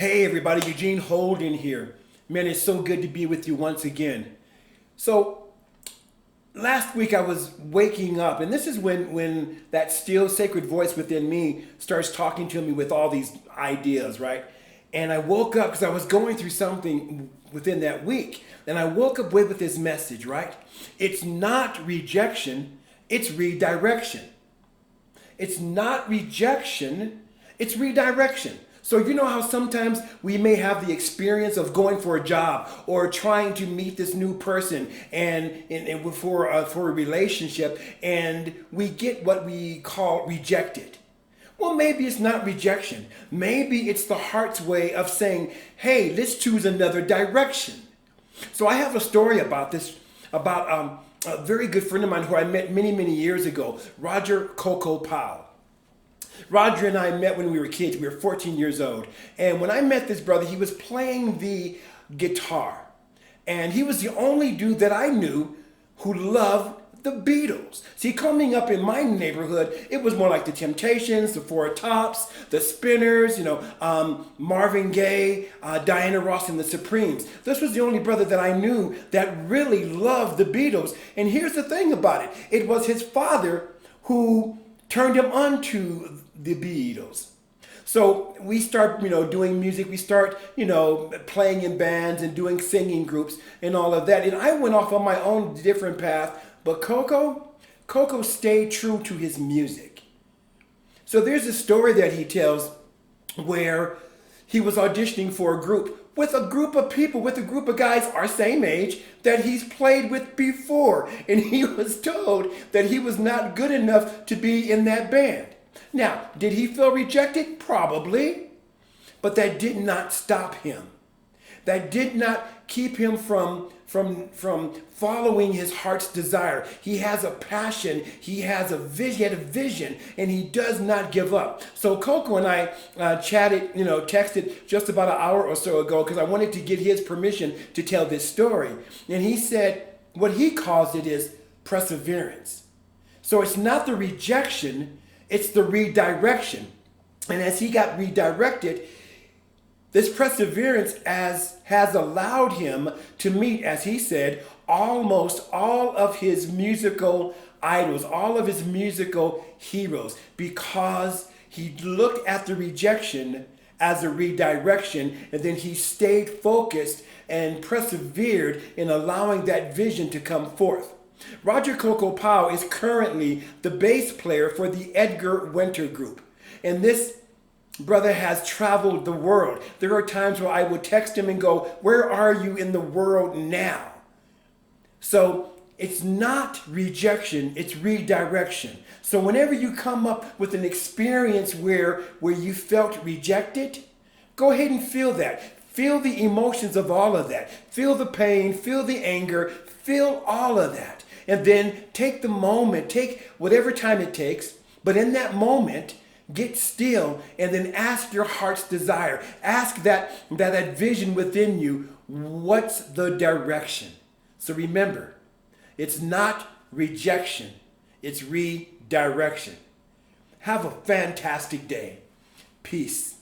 Hey everybody, Eugene Holden here. Man, it's so good to be with you once again. So last week I was waking up, and this is when that still sacred voice within me starts talking to me with all these ideas, right? And I woke up because I was going through something within that week, and I woke up with this message, right? It's not rejection, it's redirection. It's not rejection, it's redirection. So you know how sometimes we may have the experience of going for a job or trying to meet this new person and for a relationship, and we get what we call rejected. Well, maybe it's not rejection. Maybe it's the heart's way of saying, hey, let's choose another direction. So I have a story about this, about a very good friend of mine who I met many, many years ago, Roger Coco Powell. Roger and I met when we were kids. We were 14 years old. And when I met this brother, he was playing the guitar. And he was the only dude that I knew who loved the Beatles. See, coming up in my neighborhood, it was more like the Temptations, the Four Tops, the Spinners, Marvin Gaye, Diana Ross, and the Supremes. This was the only brother that I knew that really loved the Beatles. And here's the thing about it. It was his father who turned him on to the Beatles. So we start, doing music. We start, playing in bands and doing singing groups and all of that. And I went off on my own different path. But Coco stayed true to his music. So there's a story that he tells where he was auditioning for a group with a group of people, with a group of guys our same age that he's played with before. And he was told that he was not good enough to be in that band. Now, did he feel rejected? Probably. But that did not stop him. That did not keep him from following his heart's desire. He has a passion, he had a vision, and he does not give up. So Coco and I texted just about an hour or so ago because I wanted to get his permission to tell this story. And he said what he calls it is perseverance. So it's not the rejection, it's the redirection. And as he got redirected, this perseverance has allowed him to meet, as he said, almost all of his musical idols, all of his musical heroes, because he looked at the rejection as a redirection, and then he stayed focused and persevered in allowing that vision to come forth. Roger Coco Powell is currently the bass player for the Edgar Winter Group, and this brother has traveled the world. There are times where I would text him and go, where are you in the world now? So it's not rejection, it's redirection. So whenever you come up with an experience where you felt rejected, go ahead and feel that. Feel the emotions of all of that. Feel the pain, feel the anger, feel all of that. And then take the moment, take whatever time it takes, but in that moment, get still and then ask your heart's desire. Ask that vision within you, what's the direction? So remember, it's not rejection, it's redirection. Have a fantastic day. Peace.